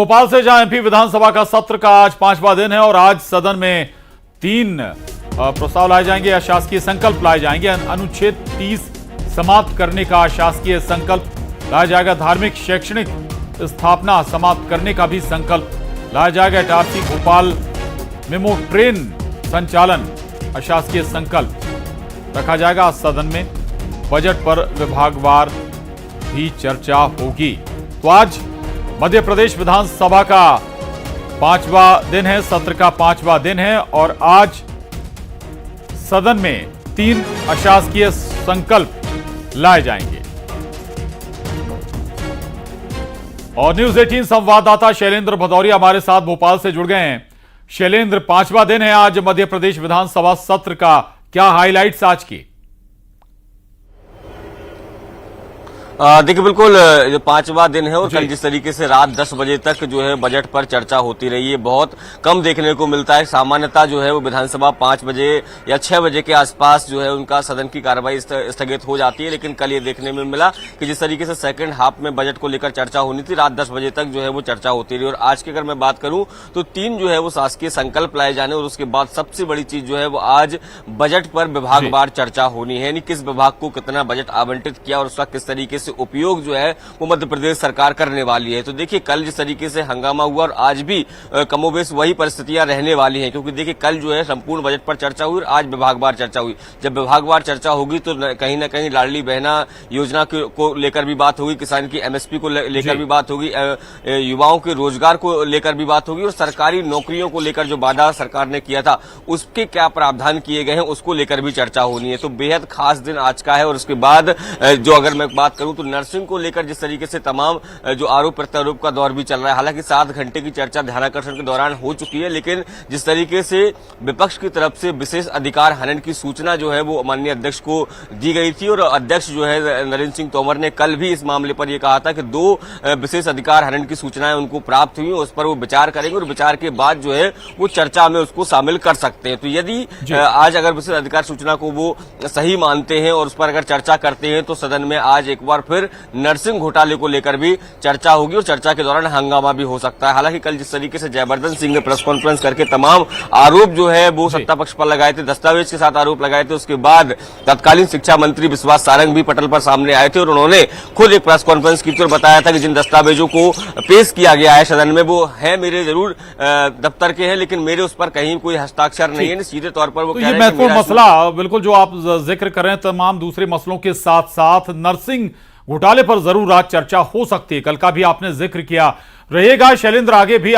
भोपाल से जहां एमपी विधानसभा का सत्र का आज 5वां दिन है और आज सदन में 3 प्रस्ताव लाए जाएंगे, अशासकीय संकल्प लाए जाएंगे। अनुच्छेद 30 समाप्त करने का अशासकीय संकल्प लाया जाएगा। धार्मिक शैक्षणिक स्थापना समाप्त करने का भी संकल्प लाया जाएगा। इटारसी भोपाल मेमो ट्रेन संचालन अशासकीय संकल्प रखा जाएगा। आज सदन में बजट पर विभागवार भी चर्चा होगी। तो आज मध्य प्रदेश विधानसभा का 5वां दिन है, सत्र का 5वां दिन है और आज सदन में 3 अशासकीय संकल्प लाए जाएंगे। और न्यूज 18 संवाददाता शैलेंद्र भदौरिया हमारे साथ भोपाल से जुड़ गए हैं। शैलेंद्र, 5वां दिन है आज मध्य प्रदेश विधानसभा सत्र का, क्या हाइलाइट्स आज की? देखिए, बिल्कुल जो 5वां दिन है और कल जिस तरीके से रात 10 बजे तक जो है बजट पर चर्चा होती रही है, बहुत कम देखने को मिलता है। सामान्यतः जो है वो विधानसभा 5 बजे या 6 बजे के आसपास जो है उनका सदन की कार्रवाई स्थगित हो जाती है, लेकिन कल ये देखने में मिला कि जिस तरीके से सेकंड हाफ में बजट को लेकर चर्चा होनी थी, रात 10 बजे तक जो है वो चर्चा होती रही। और आज की अगर मैं बात करूं तो 3 जो है वो शासकीय संकल्प लाए जाने और उसके बाद सबसे बड़ी चीज जो है वो आज बजट पर विभागवार चर्चा होनी है, यानी किस विभाग को कितना बजट आवंटित किया और उसका किस तरीके से उपयोग जो है वो मध्य प्रदेश सरकार करने वाली है। तो देखिए, कल जिस तरीके से हंगामा हुआ और आज भी कमोबेश वही परिस्थितियां रहने वाली हैं, क्योंकि देखिए कल जो है संपूर्ण बजट पर चर्चा हुई और आज विभागवार चर्चा हुई। जब विभागवार चर्चा होगी तो कहीं ना कहीं लाडली बहना योजना को लेकर भी बात होगी, किसान की एमएसपी को लेकर भी बात होगी, युवाओं के रोजगार को लेकर भी बात होगी और सरकारी नौकरियों को लेकर जो वादा सरकार ने किया था उसके क्या प्रावधान किए गए हैं उसको लेकर भी चर्चा होनी है। तो बेहद खास दिन आज का है। और उसके बाद जो अगर मैं बात करूं तो नर्सिंग को लेकर जिस तरीके से तमाम जो आरोप प्रत्यारोप का दौर भी चल रहा है, हालांकि 7 घंटे की चर्चा ध्यानाकर्षण के दौरान हो चुकी है, लेकिन जिस तरीके से विपक्ष की तरफ से विशेष अधिकार हनन की सूचना जो है वो माननीय अध्यक्ष को दी गई थी और अध्यक्ष जो है नरेंद्र सिंह तोमर ने कल भी इस मामले पर यह कहा था कि 2 विशेष अधिकार हनन की सूचनाएं उनको प्राप्त हुई, उस पर वो विचार करेंगे और विचार के बाद जो है वो चर्चा में उसको शामिल कर सकते हैं। तो यदि आज अगर विशेष अधिकार सूचना को वो सही मानते हैं और उस पर अगर चर्चा करते हैं तो सदन में आज एक बार फिर नर्सिंग घोटाले को लेकर भी चर्चा होगी और चर्चा के दौरान हंगामा भी हो सकता है। हालांकि कल जिस तरीके से जयवर्धन सिंह ने प्रेस कॉन्फ्रेंस करके तमाम आरोप जो है वो सत्ता पक्ष पर लगाए थे, दस्तावेज के साथ आरोप लगाए थे, उसके बाद तत्कालीन शिक्षा मंत्री विश्वास सारंग भी पटल पर सामने आए थे और उन्होंने खुद एक प्रेस कॉन्फ्रेंस की थी और बताया था कि जिन दस्तावेजों को पेश किया गया है सदन में वो है मेरे जरूर दफ्तर के हैं, लेकिन मेरे उस पर कहीं कोई हस्ताक्षर नहीं है। सीधे तौर पर वो तो ये महत्वपूर्ण मसला बिल्कुल जो आप जिक्र कर रहे हैं, तमाम दूसरे मसलों के साथ साथ नर्सिंग घोटाले पर जरूर आज चर्चा हो सकती है। कल का भी आपने जिक्र किया रहेगा। शैलेंद्र, आगे भी